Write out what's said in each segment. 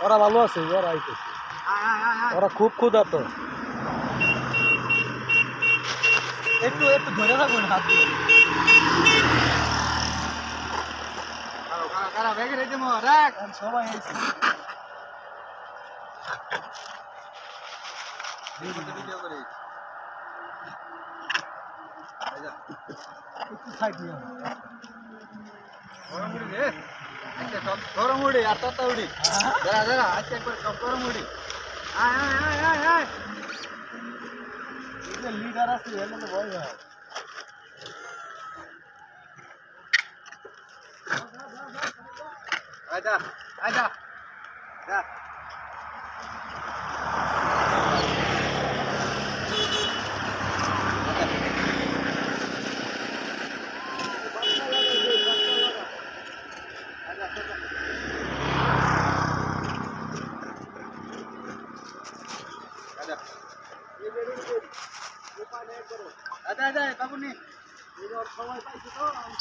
ওরা ভালো আছে, ওরা আইতেছে, ওরা খুব ক্ষুধার্ত। একটু একটু ধরে থাকুন হাত দিয়ে। সবাই একটু সাইড নিয়ে গরম উড়ি আর তত্তা উড়ি দাঁড়া দাঁড়া আজকে একবার সব গরম উড়ি আয় আয় আয় আয় আয় লিডার আছে এলে তো ভয় হয়। আয়দা আয়দা যা আচ্ছা আচ্ছা বাবু নি সময় পাইছি তো আয়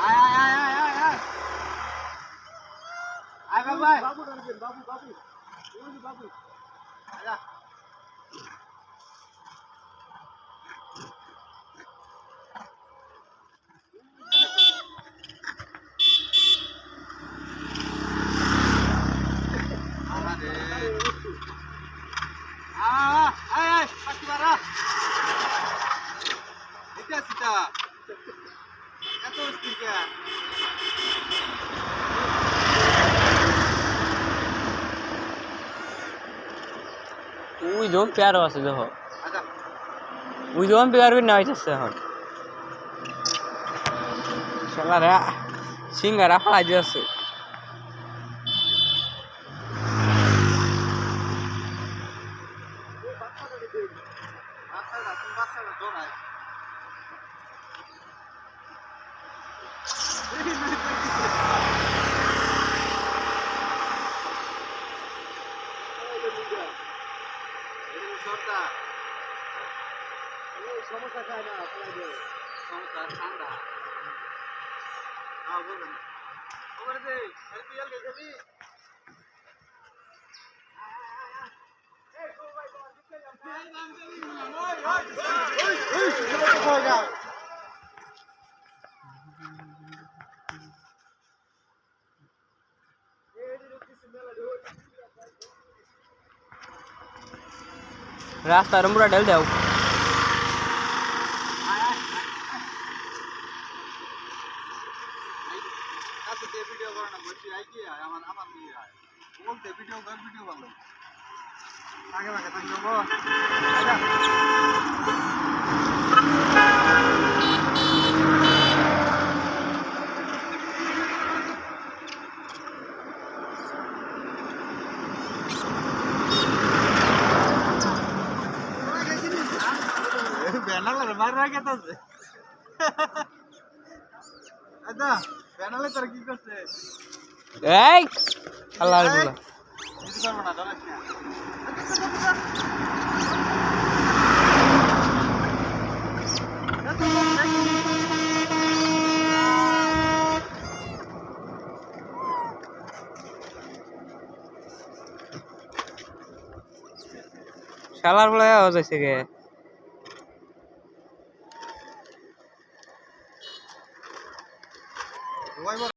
আয় আয় আয় আয় আয় আয় বাবু আয় বাবু ধরবেন, বাবু বাবু ওই বাবু আচ্ছা আয় পাখি মারা এটা সিটা এত স্পিকার ওই দম পেয়ারও আছে দেখো, আচ্ছা ওই দম পেয়ার করে নেওয়া হইতেছে এখন। শালারা সিঙ্গারা ফালাই দিয়েছে। বাচ্চাটা দৌড়ায় সর্দার সমস্যা খায় না সমস্যা ঠান্ডা বলবেন খবর দে তুই এল গেছি রাস্তার পুরা ঢেল দেও। ভিডিও করে না বলছি আইকি আমার আমার বলতে ভিডিও কর ভিডিও ভালো আগে আগে থাকবো ব্যানালে মার রাখে তো আচ্ছা ব্যানালে তোর কি করছে এই আল্লাহর বলা কিছু করবো না ডরাস না শালার বলা যাইছে গে।